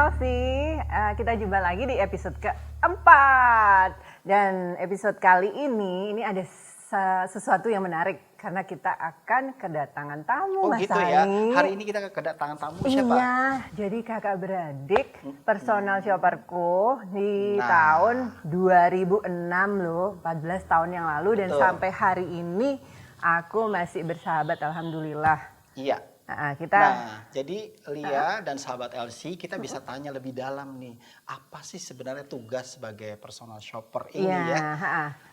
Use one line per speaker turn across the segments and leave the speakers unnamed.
Elsie, kita jumpa lagi di episode keempat. Dan episode kali ini ada sesuatu yang menarik karena kita akan kedatangan tamu, Mas
gitu ya. Hari ini kita kedatangan tamu siapa?
Iya, jadi kakak beradik personal shopperku di tahun 2006 loh, 14 tahun yang lalu. Dan sampai hari ini aku masih bersahabat, alhamdulillah.
Iya. Jadi Lia dan sahabat Elsie, kita bisa tanya lebih dalam nih, apa sih sebenarnya tugas sebagai personal shopper ini ya?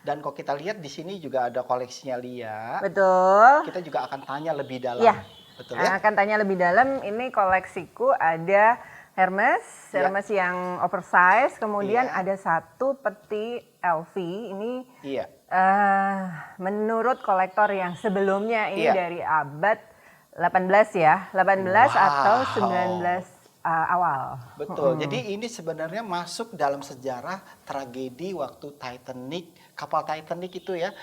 Dan kalau kita lihat di sini juga ada koleksinya Lia.
Betul.
Kita juga akan tanya lebih dalam.
Ya.
Betul ya?
Akan tanya lebih dalam. Ini koleksiku ada Hermes yang oversize, kemudian ada satu peti LV. Ini menurut kolektor yang sebelumnya ini dari abad 18 ya, 18 atau 19 awal.
Betul, jadi ini sebenarnya masuk dalam sejarah tragedi waktu kapal Titanic itu ya,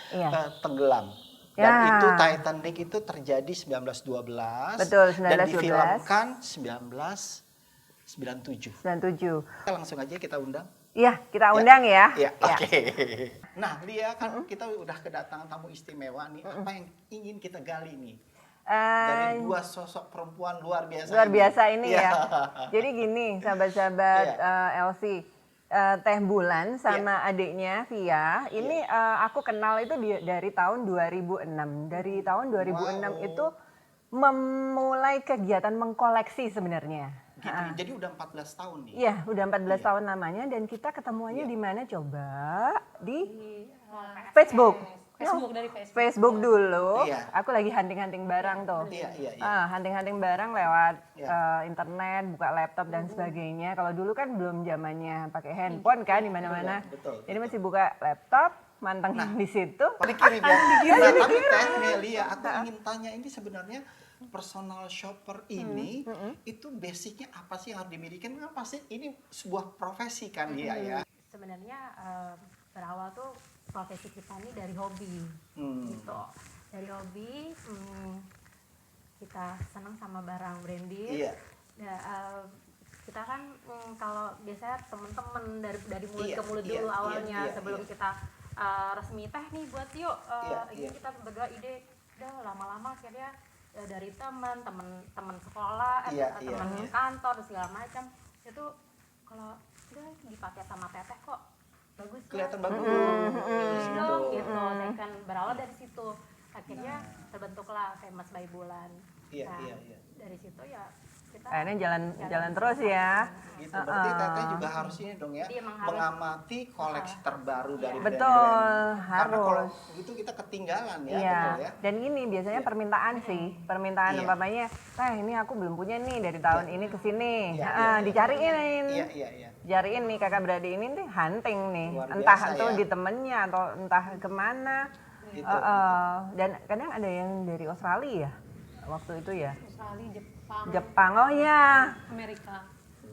tenggelam. Dan itu Titanic itu terjadi 1912.
Betul, 1912.
Dan difilmkan 1997. Kita langsung aja kita undang.
Iya, kita undang ya.
Oke. Nah, Lia kan kita udah kedatangan tamu istimewa nih. Apa yang ingin kita gali nih? Dari dua sosok perempuan luar biasa
ini ya. Jadi gini, sahabat-sahabat Elsie, Teh Bulan sama adiknya Via, ini aku kenal itu dari tahun 2006. Dari tahun 2006 itu memulai kegiatan mengkoleksi sebenarnya.
Gitu, jadi udah 14 tahun nih.
Iya, udah 14 tahun namanya, dan kita ketemuannya di mana coba? Di Facebook. Facebook dulu. Aku lagi hunting barang tuh. Hunting barang lewat internet, buka laptop dan sebagainya. Kalau dulu kan belum zamannya pakai handphone kan di mana-mana. Jadi masih buka laptop, mantengin di situ.
Dikirim ya. Tapi Teh Melia, aku ingin tanya, ini sebenarnya personal shopper ini itu basicnya apa sih yang harus dimiliki? Kan pasti ini sebuah profesi kan ya.
Sebenarnya berawal tuh profesi kita ini dari hobi, gitu. Dari hobi, kita senang sama barang branded. Kita kan kalau biasanya temen-temen dari mulut ke mulut dulu awalnya sebelum kita resmi teh nih buat yuk. Ini kita berdua ide, udah lama-lama akhirnya dari temen sekolah, temen kantor segala macam itu kalau udah dipakai sama teteh kok bagus,
kelihatan bagus
gitu. Saya kan berawal dari situ, akhirnya terbentuklah Famous by Bulan. Dari situ ya kita
akhirnya jalan terus ya.
Gitu. Berarti teteh juga harus ini dong ya, mengamati koleksi terbaru dari brand-brand.
Betul, harus.
Karena kalau gitu kita ketinggalan ya. Betul ya.
Dan ini biasanya permintaan umpamanya, ini aku belum punya nih dari tahun ini ke sini. Dicariin. Jariin nih kakak beradik ini hunting nih, entah itu di temennya atau entah kemana. Dan kadang ada yang dari Australia ya, waktu itu ya.
Australia,
Jepang, oh ya.
Amerika.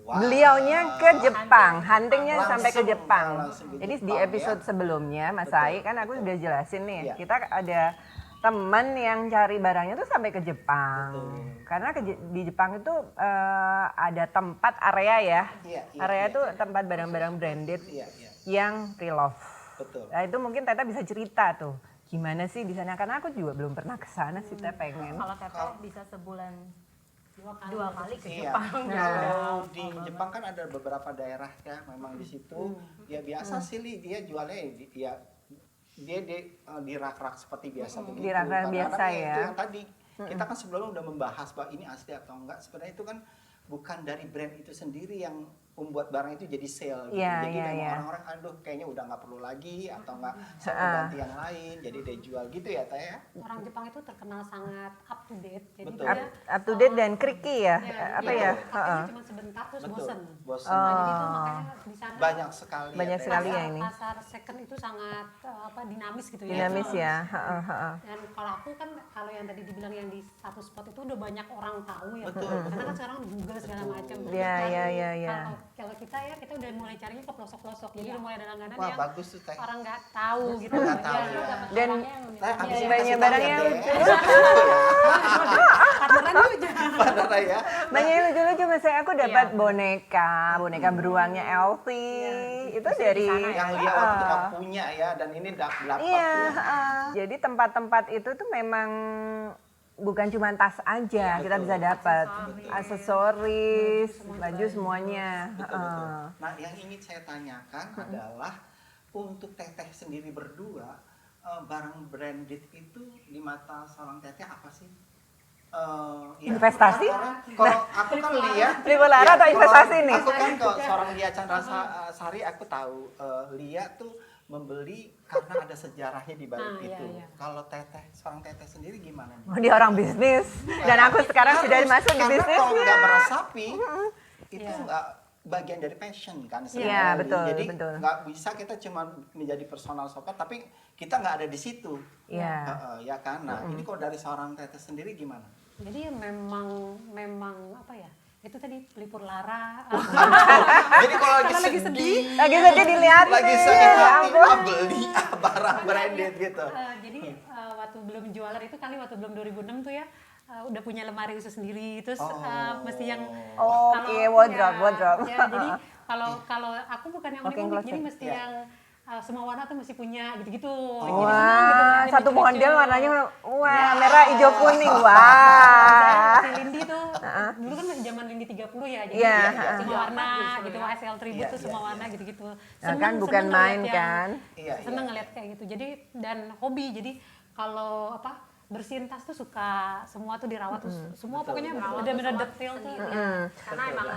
Beliaunya ke Jepang, huntingnya sampai ke Jepang. Jadi di episode sebelumnya Mas Sai kan aku udah jelasin nih, kita ada teman yang cari barangnya tuh sampai ke Jepang. Karena di Jepang itu ada tempat area ya. Area itu tempat barang-barang branded yang pre-love. Nah, itu mungkin Teta bisa cerita tuh. Gimana sih di sana? Karena aku juga belum pernah ke sana sih, Teta pengen.
Kalau Teta bisa sebulan dua kali ke Jepang.
Kalau di Jepang kan ada beberapa daerah ya, memang di situ ya biasa sih dia jualnya dia di rak-rak seperti biasa begitu.
Di rak-rak biasa ya.
Itu yang tadi kita kan sebelumnya udah membahas bahwa ini asli atau enggak. Sebenarnya itu kan bukan dari brand itu sendiri yang membuat barang itu jadi sale gitu. Jadi orang-orang kayaknya udah nggak perlu lagi atau nggak ganti yang lain, jadi dia jual gitu ya Teh ya.
Orang Jepang itu terkenal sangat up to date. Jadi
up to date dan tricky ya.
Cuma sebentar terus bosen.
Jadi
itu makanya di sana
banyak sekali
ya ini.
Pasar second itu sangat dinamis gitu ya.
Dinamis ya.
Dan kalau aku kan kalau yang tadi dibilang yang di satu spot itu udah banyak orang tahu ya. Karena kan sekarang Google segala macam.
Iya.
Kalau kita udah mulai carinya ke pelosok-pelosok. Jadi udah mulai ada langganan
yang
bagus
tuh, Teh.
Orang nggak tahu gitu.
Dan banyak barang yang
partneran tuh jangan.
Partneran ya.
Banyak yang lucu-lucu, misalnya aku dapat boneka beruangnya Elfie. Itu dari
yang dia waktu itu punya ya, dan ini dapat
iya,
ya.
jadi tempat-tempat itu tuh memang bukan cuma tas aja, kita bisa dapat aksesoris, baju semuanya.
Betul. Nah, yang ingin saya tanyakan adalah untuk Teteh sendiri berdua, barang branded itu di mata seorang Teteh apa sih?
Investasi?
Kalau aku kan lihat
Triple Lara atau investasi nih?
Aku kan kalau seorang Lia Chandra Sari, aku tahu Lia tuh membeli karena ada sejarahnya di balik itu. Kalau seorang Teteh sendiri gimana nih?
Oh, dia orang bisnis, dan aku sekarang sudah masuk di bisnis.
Karena kalau nggak merasapi, itu nggak bagian dari passion kan.
Iya, betul.
Jadi
betul.
nggak bisa kita cuma menjadi personal shopper, tapi kita nggak ada di situ.
Iya.
Ya kan. Nah, ini kalau dari seorang Teteh sendiri gimana?
Jadi memang apa ya? Itu tadi pelipur lara.
Jadi kalau lagi sedih,
lagi dilihat,
lagi sakit hati, beli barang branded gitu.
Jadi waktu belum jualan itu waktu belum 2006 tuh ya, udah punya lemari khusus sendiri, terus mesti yang
wardrobe.
Ya, jadi kalau aku bukan yang unik, jadi mesti yang semua warna tuh mesti punya gitu-gitu.
Wah, satu model warnanya merah, hijau, kuning. Wah.
Si Lindy tuh dulu kan masih zaman Lindy 30 ya, jadi semua warna gitu, SL Tribute tuh semua warna gitu-gitu.
Nah, kan bukan main kan.
Seneng ngeliat kayak gitu. Jadi dan hobi. Jadi kalau bersihin tas tuh suka, semua tuh dirawat tuh, semua pokoknya benar-benar detail tuh.
Karena emang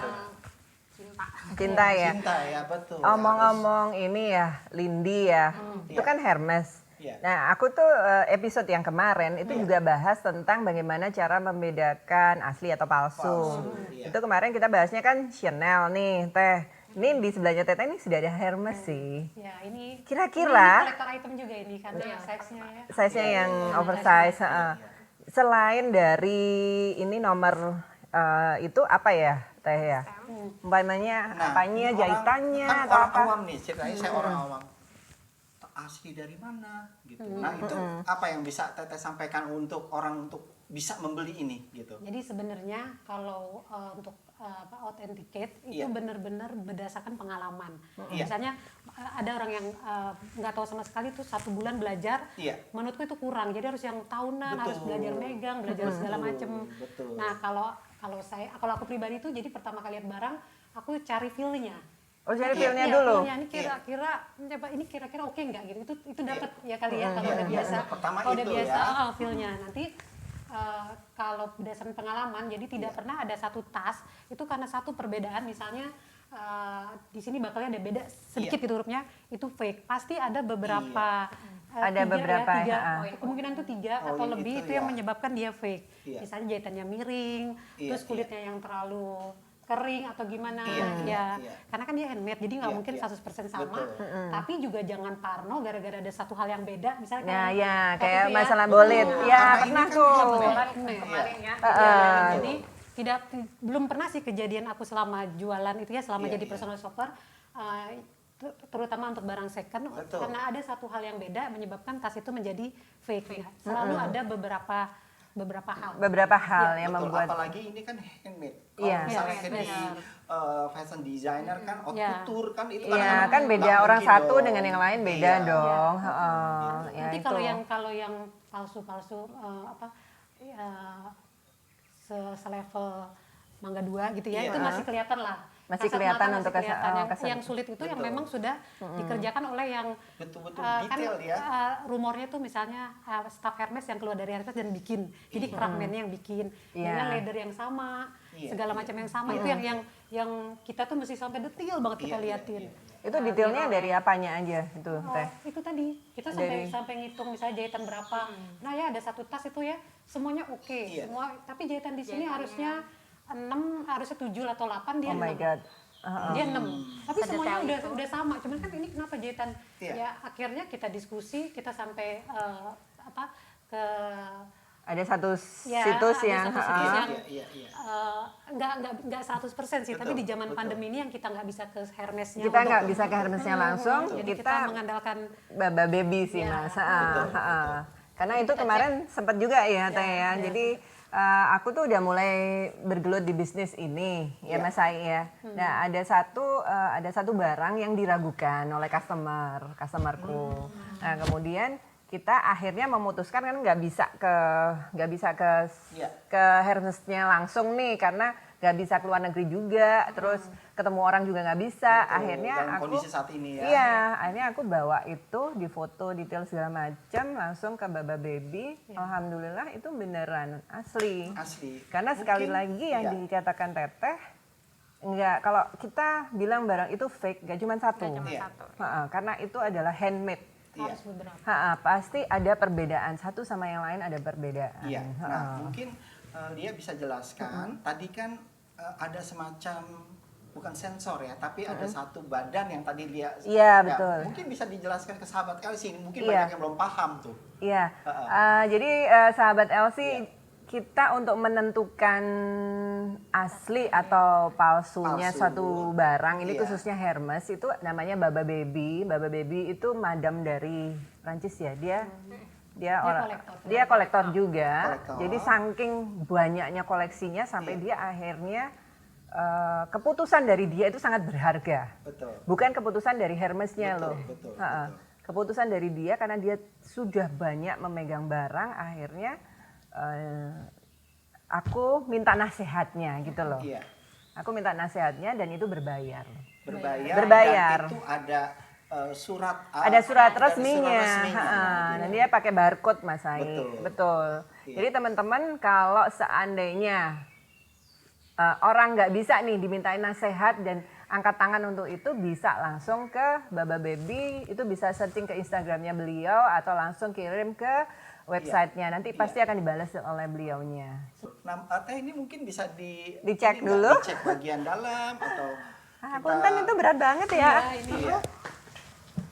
Cinta ya.
Cinta ya, betul.
Omong-omong ini ya, Lindy ya, itu kan Hermes. Nah, aku tuh episode yang kemarin itu juga bahas tentang bagaimana cara membedakan asli atau palsu. Itu kemarin kita bahasnya kan Chanel nih, Teh. Ini di sebelahnya Teteh ini sudah ada Hermes sih.
Ya, ini
kira-kira
kolektor item juga ini karena size-nya ya.
Size-nya yang oversize. Selain dari ini nomor itu apa ya, Teh ya? Umpamanya apanya, jahitannya
kan
atau
orang
apa?
awam nih, ceritanya saya orang awam. Asli dari mana gitu. Nah, itu apa yang bisa Teteh sampaikan untuk orang untuk bisa membeli ini gitu.
Jadi sebenarnya kalau untuk authenticate itu benar-benar berdasarkan pengalaman. Misalnya ada orang yang nggak tahu sama sekali tuh 1 bulan belajar, menurutku itu kurang. Jadi harus yang tahunan, harus belajar megang, belajar segala macam. Nah, kalau aku pribadi tuh jadi pertama kali lihat barang, aku cari feel-nya.
Oh, cari feel-nya dulu.
Ini kira-kira oke nggak gitu. Itu dapat ya kali ya kalau udah biasa.
Kalau
udah biasa feel-nya. Nanti kalau berdasarkan pengalaman, jadi tidak pernah ada satu tas itu karena satu perbedaan, misalnya di sini bakalnya ada beda sedikit gitu hurufnya, itu fake. Pasti ada beberapa kemungkinan tuh 3 atau lebih itu yang menyebabkan dia fake. Misalnya jahitannya miring, terus kulitnya yang terlalu kering atau gimana karena kan dia handmade, jadi nggak mungkin 100% sama. Tapi juga jangan parno gara-gara ada satu hal yang beda, misalnya
kayak masalah bolet pernah tuh
kemarin ya.
Jadi belum pernah sih kejadian aku selama jualan itu ya, selama jadi personal shopper, terutama untuk barang second, karena ada satu hal yang beda menyebabkan tas itu menjadi fake. Selalu ada beberapa hal yang membuat,
apalagi ini kan handmade. Kalau misalnya di fashion designer kan, haute couture kan itu
kan beda, orang satu dengan yang lain beda dong.
Nanti kalau yang palsu-palsu selevel Mangga 2 gitu ya, itu masih kelihatan lah.
Masih kelihatan untuk
yang sulit itu yang memang sudah dikerjakan oleh yang
betul-betul detail
rumornya tuh misalnya staff Hermes yang keluar dari Hermes dan bikin, jadi craftman-nya yang bikin dengan leather yang sama, segala macam yang sama. Itu yang kita tuh mesti sampai detail banget kita liatin.
Itu detailnya dari apanya aja itu, Teh?
Itu tadi kita sampai ngitung misalnya jahitan berapa. Nah ya ada satu tas itu ya semuanya oke, semua, tapi jahitan di sini harusnya 6, harusnya 7 atau 8, dia 6.
Oh my God.
Dia 6. Tapi semuanya udah sama. Cuman kan ini kenapa jahitan? Ya akhirnya kita diskusi, kita sampai ke
ada satu situs yang
nggak 100% sih, tapi di zaman pandemi ini yang kita nggak bisa ke Hermesnya.
Kita nggak bisa ke Hermesnya langsung,
jadi kita mengandalkan
Baba Baby sih, Mas. Karena itu kemarin sempat juga ya, Teh ya. Jadi Aku tuh udah mulai bergelut di bisnis ini ya Mas Sai ya. Nah ada satu barang yang diragukan oleh customerku. Nah kemudian kita akhirnya memutuskan kan nggak bisa ke Hermesnya langsung nih karena nggak bisa keluar negeri juga, terus ketemu orang juga nggak bisa.
Betul,
akhirnya
dalam
aku
kondisi saat ini ya.
Iya, akhirnya aku bawa itu di foto detail segala macam langsung ke Baba Baby. Alhamdulillah itu beneran asli. Karena sekali lagi yang dikatakan Teteh, enggak, kalau kita bilang barang itu fake, gak cuma satu. Karena itu adalah handmade.
Harus beberapa.
Pasti ada perbedaan, satu sama yang lain ada perbedaan.
Iya. Nah, mungkin Lia bisa jelaskan. Tadi kan ada semacam bukan sensor ya, tapi ada satu badan yang tadi Lia.
Iya betul.
Mungkin bisa dijelaskan ke sahabat Elsie ini. Mungkin
Iya.
banyak yang belum paham tuh.
Iya. Jadi sahabat Elsie, kita untuk menentukan asli atau palsunya suatu barang ini khususnya Hermes itu namanya Baba Baby. Baba Baby itu madam dari Prancis ya. Dia kolektor juga. Jadi saking banyaknya koleksinya sampai dia akhirnya keputusan dari dia itu sangat berharga.
Betul.
Bukan keputusan dari Hermesnya loh.
Betul.
Keputusan dari dia karena dia sudah banyak memegang barang, akhirnya aku minta nasihatnya gitu loh.
Iya.
Aku minta nasihatnya dan itu berbayar.
Berbayar. Dan itu ada
ada surat resminya. Dan dia pakai barcode Mas Sai. Betul.
Iya.
Jadi teman-teman kalau seandainya orang nggak bisa nih dimintain nasihat dan angkat tangan untuk itu, bisa langsung ke Baba Baby, itu bisa searching ke Instagramnya beliau atau langsung kirim ke websitenya, nanti pasti akan dibalas oleh beliaunya.
Nah, Teh ini mungkin bisa
dicek dulu,
dicek bagian dalam atau
punten itu berat banget ya.
Iya.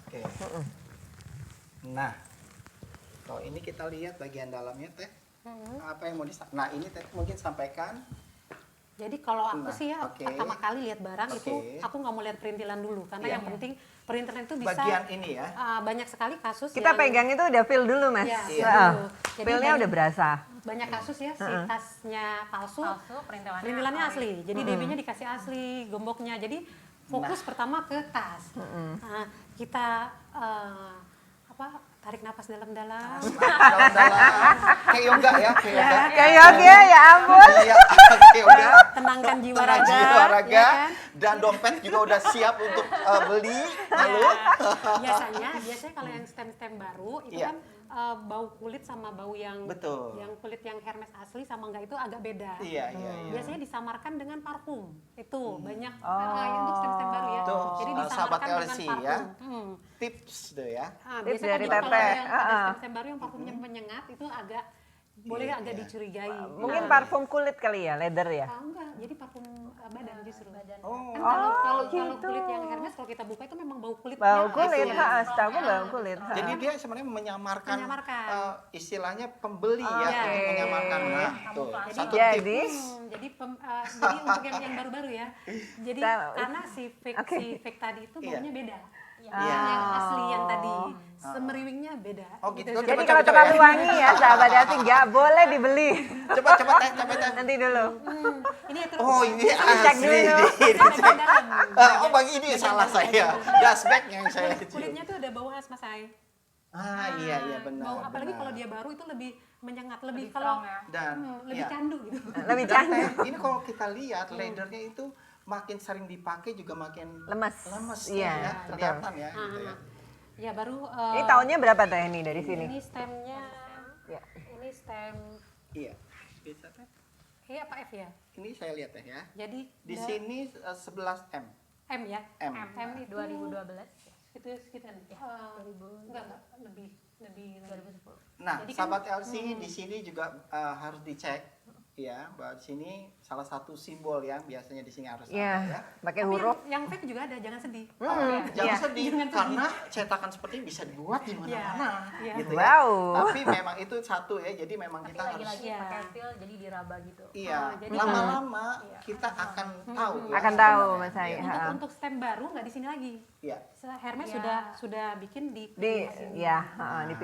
Oke. Nah, kalau ini kita lihat bagian dalamnya Teh, apa yang mau Nah ini Teh mungkin sampaikan.
Jadi kalau aku sih ya pertama kali lihat barang itu aku nggak mau lihat perintilan dulu karena yang penting perintilan itu bisa
bagian ini ya.
Banyak sekali kasus
kita pegang itu udah feel dulu Mas. Feelnya udah berasa.
Banyak kasus ya si tasnya palsu perintilannya asli. Jadi DB-nya dikasih asli, gemboknya. Jadi fokus pertama ke tas. Kita tarik napas dalam-dalam.
Kayak yoga ya,
kayak yoga ya ampun.
Tenangkan jiwa raga.
Ya kan? Dan dompet juga udah siap untuk beli. Lalu
biasanya kalau yang stem baru itu kan bau kulit sama bau yang kulit yang Hermes asli sama enggak itu agak beda.
Iya.
Biasanya disamarkan dengan parfum. Itu banyak untuk stem baru ya. Jadi disamarkan dengan parfum.
Ya. Tips tuh ya.
Tips
Biasanya
dari
kalau
Teteh.
yang stem baru yang parfumnya menyengat itu agak boleh agak dicurigai.
Mungkin parfum kulit kali ya, leather ya?
Enggak, jadi parfum badan justru.
Oh.
Kan kalau
gitu.
kulit yang Hermes kalau kita buka itu memang bau kulit.
Bau kulit, setahu bau kulit.
Jadi dia sebenarnya menyamarkan. Istilahnya pembeli ya, untuk menyamarkan. Nah, tuh. Satu tips.
Jadi untuk yang baru-baru ya. Jadi karena si fake tadi itu baunya beda. Yang asli yang tadi semeriwingnya beda.
Oh gitu.
Jadi kalau terlalu wangi ya sahabat hati nggak boleh dibeli.
Coba Teh.
Nanti dulu.
Ini terus.
Oh ini asli.
Cek dulu.
Oh bang ini salah saya. Dashback yang saya.
Kulitnya tuh ada bau khas Mas Ai.
Iya benar.
Bau apalagi kalau dia baru itu lebih menyengat, lebih kalau
dan
lebih candu gitu.
Lebih candu.
Ini kalau kita lihat leathernya itu makin sering dipakai juga makin
lemes.
Ya, kelihatan ya. Gitu ya.
Ya baru.
Ini tahunnya berapa Teh ini dari sini?
Ini stemnya. Ini stem.
Iya. Bisa Teh?
Iya apa F ya?
Ini saya lihat ya.
Jadi
di sini 11 M.
M ya?
M
itu
2012.
Itu sekitar enggak lebih 2010.
Nah, jadi sahabat Elsie di sini juga harus dicek ya, bahwa di sini salah satu simbol yang biasanya di sini harus ada ya.
Pakai huruf.
Yang fake juga ada, jangan sedih.
Jangan sedih karena cetakan seperti ini bisa dibuat di mana-mana gitu ya.
Wow.
Tapi memang itu satu ya, jadi memang kita harus
lagi-lagi pakai feel jadi diraba gitu.
Iya, lama-lama kita akan tahu ya.
Akan tahu Mas Sai.
Untuk stem baru nggak di sini lagi.
Iya.
Hermes sudah bikin di
pinggir.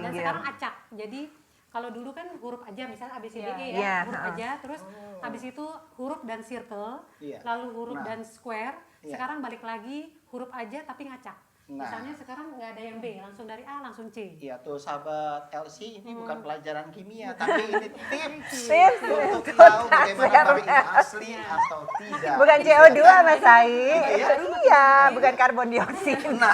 Dan sekarang acak. Jadi
kalau dulu kan huruf aja, misalnya ABCDE
Iya.
ya, huruf aja, terus habis itu huruf dan circle, lalu huruf dan square. Sekarang balik lagi huruf aja tapi ngacak. Misalnya sekarang nggak ada yang B, langsung dari A langsung C.
Iya tuh sahabat LC, ini bukan pelajaran kimia, tapi ini tips untuk
Untuk
tahu bagaimana ini asli atau tidak.
Bukan CO2 Mas Said. Iya, bukan karbon dioksida.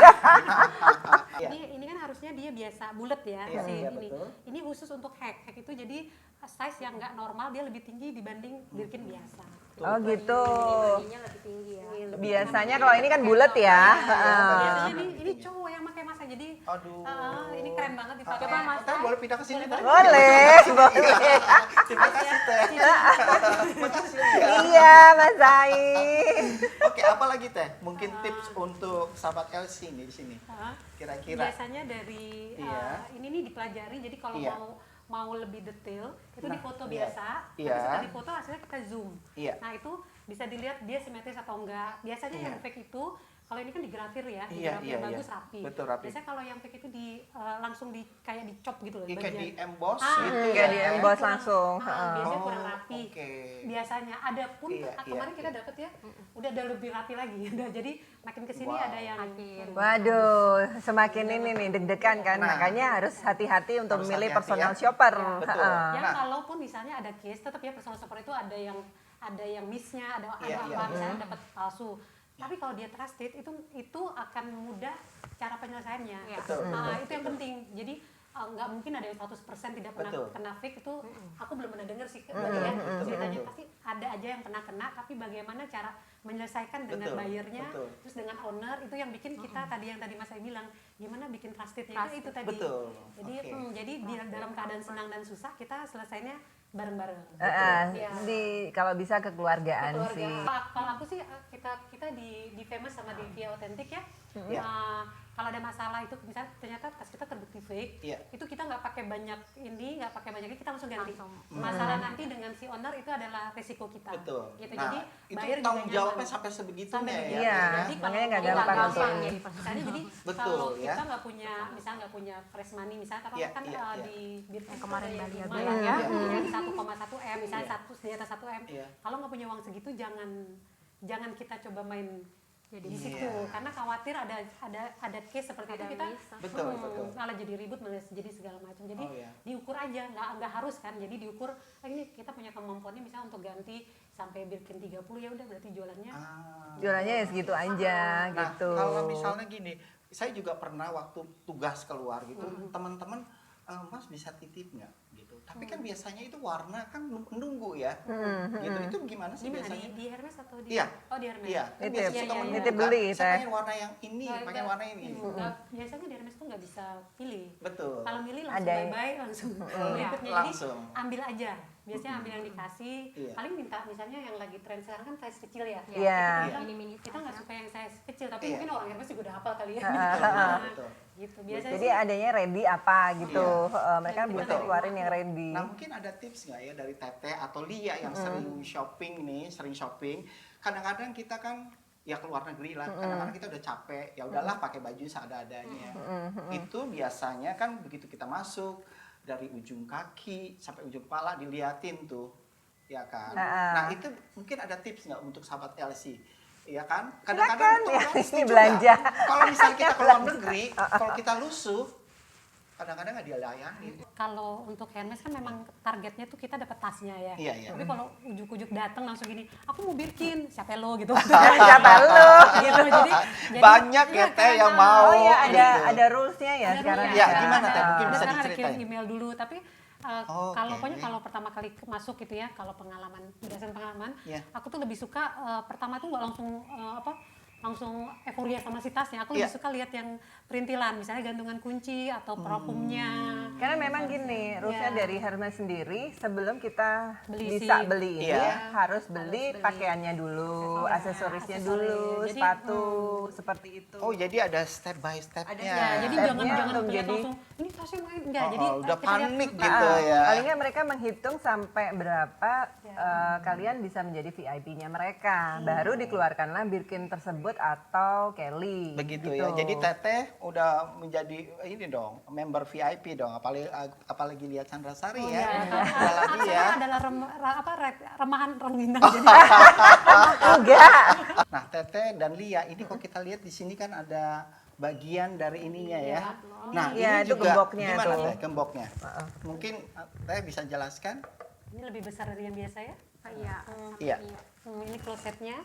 Ini kan harusnya dia biasa bulat ya,
Iya,
si
iya,
ini.
betul.
Ini khusus untuk hack. Hack itu jadi size yang nggak normal, dia lebih tinggi dibanding Birkin biasa.
Oh gitu.
Ininya lebih tinggi ya.
Biasanya kalau ini kan bulat ya.
Biasanya ini cowok yang pakai masa, jadi
Aduh.
ini keren banget dipakai.
Coba Mas
Teh boleh pindah ke sini Teh?
Boleh, boleh.
Terima kasih Teh. Makasih ya.
Iya Mas Said.
Oke, apa lagi Teh? Mungkin tips untuk sahabat LC nih di sini. Kira-kira.
Biasanya dari
Iya.
ini nih dipelajari, jadi kalau
Iya.
mau lebih detail itu
Nah,
difoto
iya.
biasa,
Iya.
tapi setelah difoto hasilnya kita zoom.
Iya.
Nah itu bisa dilihat dia simetris atau enggak. Biasanya
Iya.
yang fake itu kalau ini kan digrafir ya,
Iya,
digrafir
iya,
bagus
iya.
rapi.
Betul, rapi.
Biasanya kalau yang fake itu langsung kayak dicop gitu loh.
Ini kayak di
bagian.
emboss
Ah,
gitu
kayak
ya.
di
Teh?
emboss
kurang-
langsung.
biasanya
Oh,
kurang rapi.
oke.
Biasanya ada pun
Iya,
kemarin
iya,
kita
iya.
dapet ya, udah ada lebih rapi lagi. Udah jadi makin kesini
Wow.
ada yang
Waduh, semakin ini nih deg-degan kan,
Nah.
makanya harus hati-hati untuk
Harus
memilih
hati-hati
personal
ya.
shopper.
Betul.
Heeh.
yang
Nah.
kalaupun misalnya ada case, tetap ya personal shopper itu ada yang miss-nya, ada
Iya,
apa,
iya.
misalnya dapat palsu. Tapi kalau dia trusted itu akan mudah cara penyelesaiannya.
Betul,
Nah,
betul,
itu yang penting. Jadi nggak mungkin ada yang 100% tidak pernah
Betul.
kena fake itu. Aku belum pernah dengar sih
Betul,
ya,
betul,
ceritanya.
betul.
Pasti ada aja yang pernah kena, tapi bagaimana cara menyelesaikan dengan
Betul,
buyernya,
betul.
terus dengan owner, itu yang bikin kita yang tadi Mas Ai bilang, gimana bikin trustednya itu tadi.
Betul,
Jadi
oke.
jadi dalam keadaan senang dan susah kita selesainya bareng-bareng. Iya.
Kalau bisa kekeluargaan
Keluarga.
sih.
Kalau aku sih kita di famous sama di Via Authentic ya.
Iya.
Kalau ada masalah itu misalnya ternyata tas kita terbukti fake,
Iya.
itu kita nggak pakai banyak nggak pakai banyak ini, kita langsung ganti. Masalah nanti dengan si owner itu adalah resiko kita.
Betul.
Gitu.
Nah,
Jadi
itu
buyer juga
tanggung jawabnya
nyaman.
sampai sebegitunya
Sampai
ya.
begitu.
Iya,
Jadi kalau
makanya nggak
kita
gampang
gampang
untuk-
jadi misalnya jadi
Betul,
kalau
ya.
kita nggak punya fresh money misalnya kalau
Iya,
kan
iya, iya.
di Birkin itu
kemarin
ada yang
Bali ada
lumayan
ya.
yang 1,1 M misalnya
Iya.
di atas 1 M.
Iya.
Kalau nggak punya uang segitu jangan kita coba main jadi di situ
Iya.
karena khawatir ada case seperti itu kita
Betul, betul.
malah jadi ribut malah jadi segala macam. Jadi
Oh, iya.
diukur aja, nggak harus kan. Jadi diukur ini kita punya kemampuannya misalnya untuk ganti sampai Birkin 30 ya udah berarti jualannya
Jualannya ya segitu aja
Nah,
gitu.
kalau misalnya gini, saya juga pernah waktu tugas keluar gitu, teman-teman, Mas bisa titip nggak? Gitu. Tapi kan biasanya itu warna kan menunggu ya, gitu. Itu gimana sih
Gimana
biasanya?
di Hermes atau di?
Iya.
Oh di Hermes.
Iya, kan
Nitip.
biasanya
Iya,
suka
iya,
menunggu
nitip
kan,
beli,
saya
Teh.
pengen warna yang ini, pengen warna ini.
Biasanya di Hermes tuh nggak bisa pilih.
Betul.
Kalau milih langsung
Ada yang-
bye-bye langsung berikutnya. Jadi
Langsung.
ambil aja. Biasanya ambil yang dikasih.
Iya.
Paling minta misalnya yang lagi tren sekarang kan size kecil ya.
Iya.
Kita nggak suka yang size kecil, tapi
Iya.
mungkin orang Hermes juga udah hafal kali ya.
Betul.
Gitu. Biasanya
Jadi
sih
adanya ready apa gitu. Mereka
Betul.
bisa keluarin yang ready.
Nah mungkin ada tips nggak ya dari Teteh atau Lia yang sering shopping. Kadang-kadang kita kan ya keluar negeri lah, kadang-kadang kita udah capek, ya udahlah pakai baju seadanya. Itu biasanya kan begitu kita masuk dari ujung kaki sampai ujung kepala diliatin tuh, ya kan. Nah itu mungkin ada tips nggak untuk sahabat LC? Ya kan, kadang-kadang
Silakan, ya,
tolong
ini
setuju
belanja.
nggak? Kalau misalnya kita ke luar negeri, kalau kita lusuh, kadang-kadang nggak dilayanin.
kalau untuk Hermes kan memang targetnya tuh kita dapat tasnya ya.
Iya, iya.
Tapi kalau ujuk-ujuk datang langsung gini, aku mau Birkin, siapa lo gitu.
Siapa lu?
gitu. Jadi
Banyak ya,
iya,
Teh, yang
karena-
mau.
Oh ya
gitu.
ada rulesnya ya
Ada
sekarang.
dulu
Ya,
ya.
gimana, Teh? Mungkin
Ada
bisa
sekarang ada
diceritain.
kirim email dulu, tapi
Oke.
kalau pokoknya kalau pertama kali masuk gitu ya, kalau berdasarkan pengalaman,
Iya.
aku tuh lebih suka pertama tuh nggak langsung euforia sama si tasnya. Aku
Iya.
lebih suka lihat yang perintilan, misalnya gantungan kunci atau profumnya.
Karena memang gini, rulesnya
Iya.
dari Hermes sendiri sebelum kita
Beli
bisa
si-
beli ini
Iya.
harus beli pakaiannya dulu, aksesorisnya dulu,
Jadi,
sepatu seperti itu.
Oh jadi ada step by stepnya.
Ya, jadi
Stepnya
jangan
untuk
terlihat
jadi-
langsung ini tasnya main enggak.
Oh,
Jadi
udah
kita lihat
panik
dulu.
gitu ya.
Paling nggak mereka menghitung sampai berapa kalian bisa menjadi VIP-nya mereka. Baru dikeluarkanlah Birkin tersebut atau Kelly.
Begitu
gitu.
ya. Jadi Teteh udah menjadi ini dong, member VIP dong. Apalagi apalagi Lia Chandrasari
Oh,
ya.
iya.
Apalagi ya.
Saya adalah remahan rengginang. Jadi
Enggak.
Nah, Teteh dan Lia ini kok kita lihat di sini kan ada bagian dari ininya ya. Nah,
Iya,
ini
itu
juga
gemboknya
gimana
tuh.
Teh gemboknya? Mungkin Teh bisa jelaskan?
ini lebih besar dari yang biasa ya.
Iya.
Iya.
Ini klosetnya.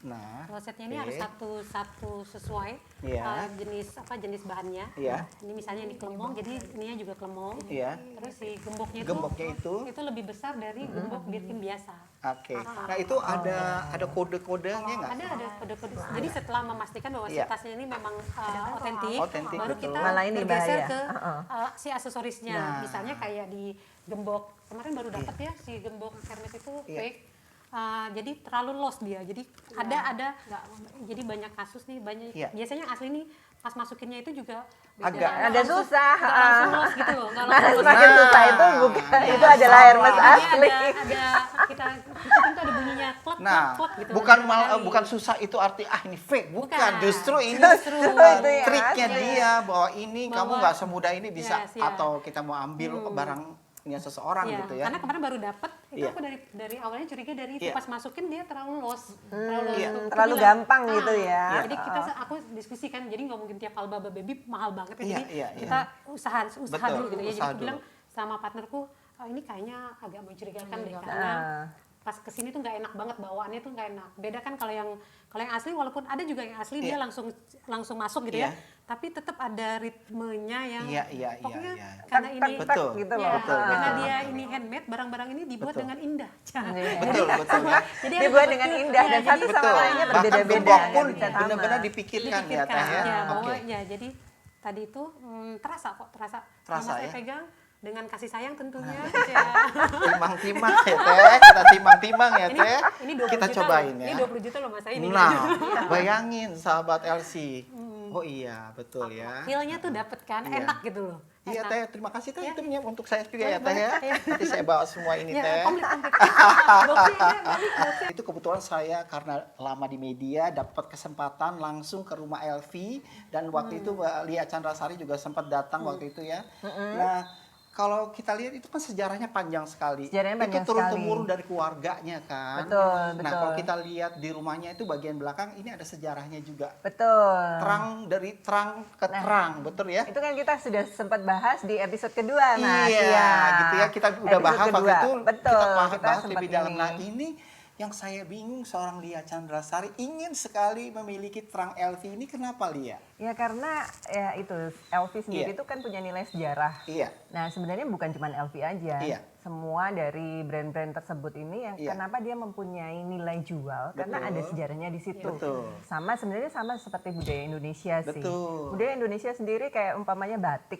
Nah,
Klosetnya ini
oke.
harus satu sesuai
Iya.
jenis bahannya.
Iya.
Ini misalnya ini kelemong, jadi ininya juga kelemong.
Iya.
Terus si gemboknya
Gemboknya itu
lebih besar dari gembok birkin biasa.
Oke. Nah, itu ada kode-kodenya nggak?
Ada kode-kode. Jadi setelah memastikan bahwa si
Iya.
tasnya ini memang otentik,
Otentik,
baru
betul.
kita
Malah ini
bergeser
bahaya.
ke si aksesorisnya.
Nah.
Misalnya kayak di gembok kemarin baru dapat ya si gembok Hermes itu
Iya.
fake. Jadi terlalu lost dia. Jadi ada jadi banyak kasus nih banyak.
Iya.
Biasanya asli nih pas masukinnya itu juga
Agak-
nggak
Ada
langsung-
susah.
nggak langsung lost gitu loh. Nggak
Nah,
langsung lost.
semakin susah itu bukan
Nah,
itu adalah
sama.
Hermes
Jadi
asli.
ada kita tuh ada bunyinya klek
Nah,
klek gitu.
bukan susah itu arti ini fake, bukan.
Bukan.
Justru ini
Justru
itu yang
triknya
asli.
dia bahwa ini kamu
Bahwa-
nggak semudah ini bisa
Yes, ya.
atau kita mau ambil barangnya seseorang
Iya,
gitu ya.
karena kemarin baru dapet itu
Iya.
aku dari awalnya curiga dari itu
Iya.
pas masukin dia terlalu lost,
Iya.
Terlalu gampang gitu ya.
Jadi aku diskusi kan, jadi nggak mungkin tiap Alba Baby mahal banget ya.
Iya,
Jadi
iya,
kita usaha
Betul,
dulu gitu ya. Jadi
usaha
aku bilang
dulu.
sama partnerku, ini kayaknya agak mencurigakan deh karena pas kesini tuh nggak enak banget bawaannya tuh nggak enak. Beda kan kalau yang asli walaupun ada juga yang asli dia
Iya.
langsung masuk gitu
Iya.
ya. Tapi tetap ada ritmenya yang
Iya,
pokoknya
iya.
karena
Tak,
ini
tak, tak,
Betul.
gitu
ya,
loh.
Betul,
karena
betul.
dia ini handmade, barang-barang ini dibuat
Betul.
dengan indah.
Betul, betul ya.
Jadi
Dibuat
harus
dengan
betul.
indah
Ya,
dan
jadi-
satu sama
Betul.
lainnya
Bahkan
berbeda-beda.
gembok pun
nggak bisa sama.
benar-benar dipikirkan ya Teh ya.
Ya,
Oke.
bahwa ya jadi tadi itu terasa
Terasa
Selama saya
ya.
pegang dengan kasih sayang tentunya. Ya.
Timang-timang ya Teh, kita timang-timang ya
Ini
Teh.
ini 20
Kita
juta
cobain
loh.
ya.
Ini 20 juta loh Mas ini.
Nah, bayangin sahabat Elsie. Oh iya, betul ya.
Feel-nya tuh dapet kan,
Iya.
enak gitu loh.
Iya
Enak.
Teh, terima kasih Teh.
Ya.
Itu untuk saya juga ya Teh
Boleh,
ya.
boleh.
Nanti saya bawa semua ini
Ya,
Teh.
komplit. Boxnya.
Itu kebetulan saya karena lama di media dapat kesempatan langsung ke rumah Elvi dan waktu itu Mbak Lia Chandrasari juga sempat datang waktu itu ya. Nah, kalau kita lihat itu kan sejarahnya panjang sekali.
Sejarahnya panjang
itu turun
sekali.
temurun dari keluarganya kan.
Betul,
Nah,
betul.
kalau kita lihat di rumahnya itu bagian belakang ini ada sejarahnya juga.
Betul.
Terang dari terang ke terang, betul ya?
Itu kan kita sudah sempat bahas di episode kedua, Mas.
Iya, gitu ya. Kita udah
Episode
bahas waktu
kedua.
itu.
Betul.
Kita bahas
sempat
lebih dalam.
ini.
Nah, ini yang saya bingung seorang Lia Chandrasari ingin sekali memiliki terang LV ini kenapa Lia?
Ya karena ya itu LV sendiri
Iya.
itu kan punya nilai sejarah.
Iya.
Nah sebenarnya bukan cuma LV aja.
Iya.
Semua dari brand-brand tersebut ini yang
Iya.
kenapa dia mempunyai nilai jual karena
Betul.
ada sejarahnya di situ.
Betul.
Sama sebenarnya sama seperti budaya Indonesia sih.
Betul.
Budaya Indonesia sendiri kayak umpamanya batik.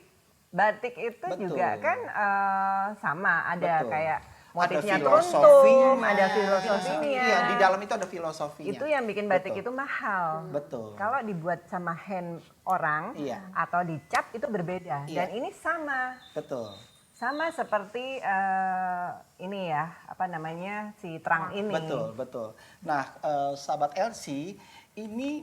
Batik itu
Betul.
juga kan sama ada
Betul.
kayak
Ada
motifnya
filosofinya.
teruntum, ada filosofinya.
Iya, di dalam itu ada filosofinya.
Itu yang bikin batik
Betul.
itu mahal.
Betul.
Kalau dibuat sama hand orang
Iya.
atau dicap itu berbeda.
Iya.
Dan ini sama.
Betul.
Sama seperti ini ya, apa namanya, si terang ini.
Betul, betul. Nah, sahabat LC, ini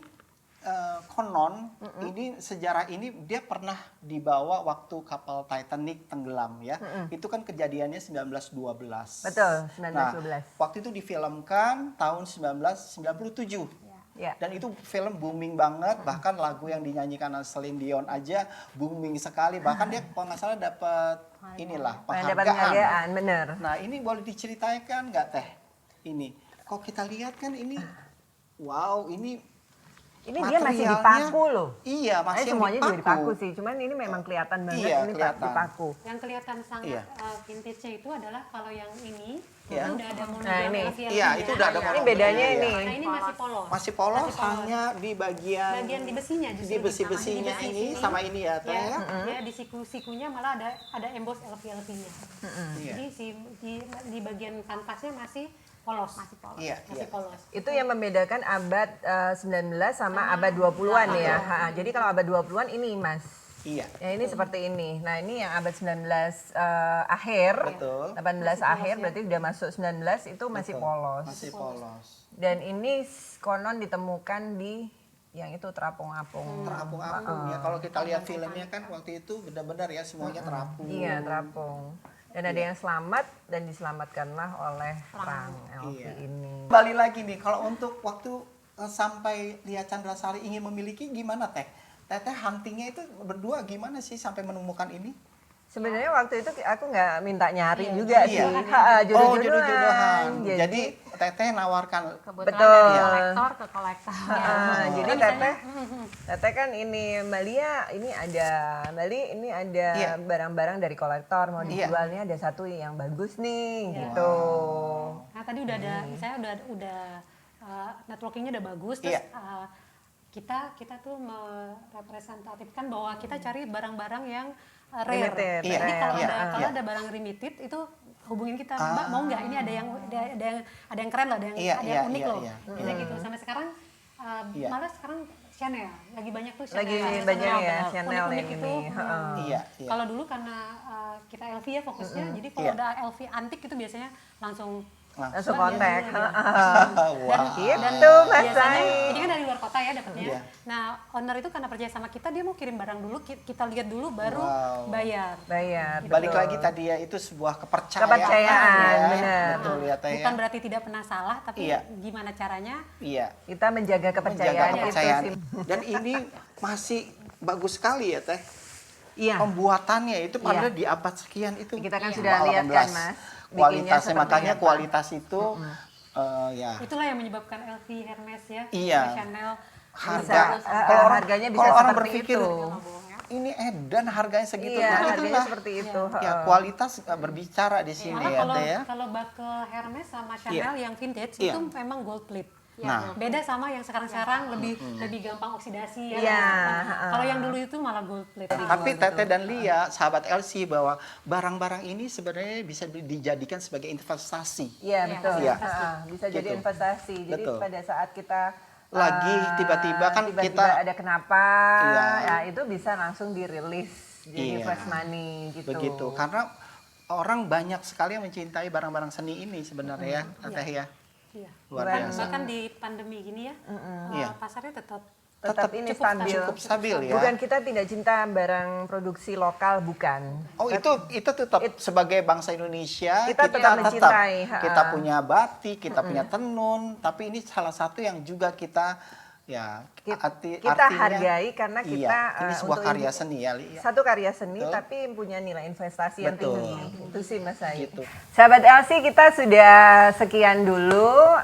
konon, ini sejarah ini dia pernah dibawa waktu kapal Titanic tenggelam ya. Itu kan kejadiannya 1912.
Betul,
Nah,
1912.
waktu itu difilmkan tahun 1997.
Ya.
Dan itu film booming banget, bahkan lagu yang dinyanyikan Celine Dion aja booming sekali. Bahkan dia kalau nggak salah dapat inilah
Dapat
penghargaan.
penghargaan, bener.
Nah ini boleh diceritakan nggak Teh? Ini, kok kita lihat kan ini, wow ini
Ini dia masih
materialnya-
dipaku loh.
Iya, masih yang
Semuanya juga
dipaku.
dipaku sih, cuman ini memang kelihatan banget
Iya,
ini
kelihatan.
dipaku.
Yang kelihatan sangat
Iya.
vintage-nya itu adalah kalau yang ini
Iya.
itu udah ada monogram
Nah, ini.
Iya, itu udah ada
Ini
monogram.
bedanya
Iya.
ini.
Nah, ini masih polos.
Masih polos,
Masih polos.
hanya di bagian
Bagian di besinya justru.
di besi-besinya
Di besi
ini
sini.
sama ini ya Teh
Ya,
ya.
ya di siku-sikunya malah ada emboss LV-LV-nya.
Iya.
Jadi di bagian kanvasnya masih polos. Masih polos.
Iya,
Masih
iya.
polos.
Itu yang membedakan abad 19 sama abad 20-an ya. Jadi kalau abad 20-an ini Mas.
Iya.
Ya ini seperti ini. Nah ini yang abad 19 akhir,
Betul.
18 akhir berarti udah masuk 19 itu masih
Betul.
polos.
Masih polos.
Dan ini konon ditemukan di yang itu terapung-apung.
Terapung-apung ya. Kalau kita lihat filmnya kan waktu itu benar-benar ya semuanya terapung.
Iya, terapung. Dan ada yang selamat dan diselamatkanlah oleh perang LV ini.
Kembali lagi nih, kalau untuk waktu sampai lihat Candrasari ingin memiliki gimana Teh? Teteh huntingnya itu berdua gimana sih sampai menemukan ini?
Sebenarnya waktu itu aku nggak minta nyari juga sih. Jodoh-jodohan.
Jadi Teteh nawarkan.
Kebetulan
Betul.
dari kolektor ke kolektor.
Jadi Teteh kan ini Mbak Lia ini ada barang-barang dari kolektor mau dijualnya ada satu yang bagus nih gitu.
Nah tadi udah ada, saya udah networkingnya udah bagus, terus kita tuh merepresentatifkan bahwa kita cari barang-barang yang rare.
Limited,
Jadi kalau
rare.
ada barang limited itu hubungin kita, Mbak mau nggak ini ada yang keren loh, ada yang unik loh. Biasanya gitu. Sampai sekarang malah sekarang Chanel lagi banyak tuh Chanel.
Lagi banyak ya Chanel
Unik-unik
yang
itu.
ini.
Kalau dulu karena kita LV ya fokusnya, jadi kalau ada LV antik itu biasanya langsung
kontak.
Wah.
Gitu Mas
biasanya
Sai.
ini kan dari luar kota ya dapatnya. Nah owner itu karena percaya sama kita, dia mau kirim barang dulu, kita lihat dulu baru bayar.
Balik lagi tadi ya, itu sebuah kepercayaan.
Kepercayaan,
ya.
benar.
Betul ya Teh.
Bukan berarti tidak pernah salah, tapi gimana caranya?
Iya.
Kita menjaga kepercayaan,
kepercayaan.
itu sih.
Dan ini masih bagus sekali ya Teh.
Iya.
Pembuatannya itu padahal di abad sekian itu.
Kita kan sudah lihat kan Mas.
Kualitasnya, makanya kualitas itu ya.
Itulah yang menyebabkan LV, Hermes ya, Chanel.
Harganya bisa
kalau orang
seperti
berpikir
itu.
ini edan harganya segitu,
Iya,
nah
harganya
itulah
seperti itu.
ya kualitas berbicara di sini
Malah
ya Teh ya.
kalau buckle Hermes sama Chanel yang vintage itu memang gold plate.
Nah.
Beda sama yang sekarang lebih gampang oksidasi ya.
Iya.
Kalau yang dulu itu malah gold plate.
Tapi Teteh dan Lia, sahabat LC, bahwa barang-barang ini sebenarnya bisa dijadikan sebagai investasi.
Iya betul.
Iya.
Bisa jadi
Gitu.
investasi. Jadi
Betul.
pada saat kita
Lagi tiba-tiba kan kita
ada kenapa,
Iya.
ya itu bisa langsung dirilis jadi
Iya.
fresh money gitu.
begitu. Karena orang banyak sekali yang mencintai barang-barang seni ini sebenarnya ya, Teteh ya.
Iya.
Luar biasa.
Bahkan di pandemi gini ya, pasarnya tetap
ini
cukup
Cukup stabil ya.
Bukan kita tidak cinta barang produksi lokal, bukan.
Oh itu tetap sebagai bangsa Indonesia
Kita tetap mencintai,
kita punya batik, kita punya tenun, tapi ini salah satu yang juga kita ya
kita hargai karena kita
ini sebuah
untuk
karya seni ya.
Satu karya seni
Betul.
tapi punya nilai investasi yang
Betul.
tinggi. Itu sih Mas Sai.
Gitu.
Sahabat LC, kita sudah sekian dulu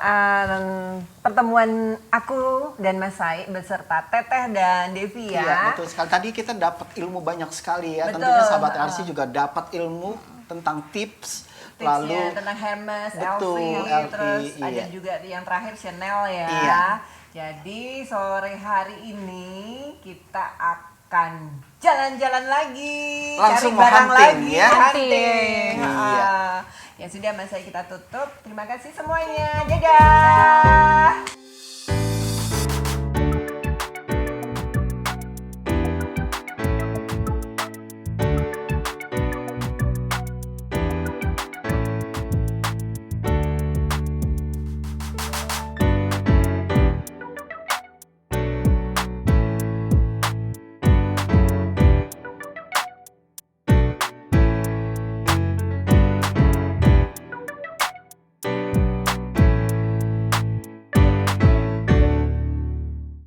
pertemuan aku dan Mas Sai beserta Teteh dan Devi ya.
Iya, betul sekali. Tadi kita dapat ilmu banyak sekali ya.
Betul.
Tentunya sahabat LC juga dapat ilmu tentang tips lalu
Tentang Hermes,
betul,
LV, terus
iya.
ada juga yang terakhir Chanel ya.
Iya.
Jadi sore hari ini kita akan jalan-jalan lagi,
Langsung
cari barang
hunting,
lagi,
ya?
hunting.
Iya.
Ya sudah Mas Sai, kita tutup. Terima kasih semuanya. Dadah.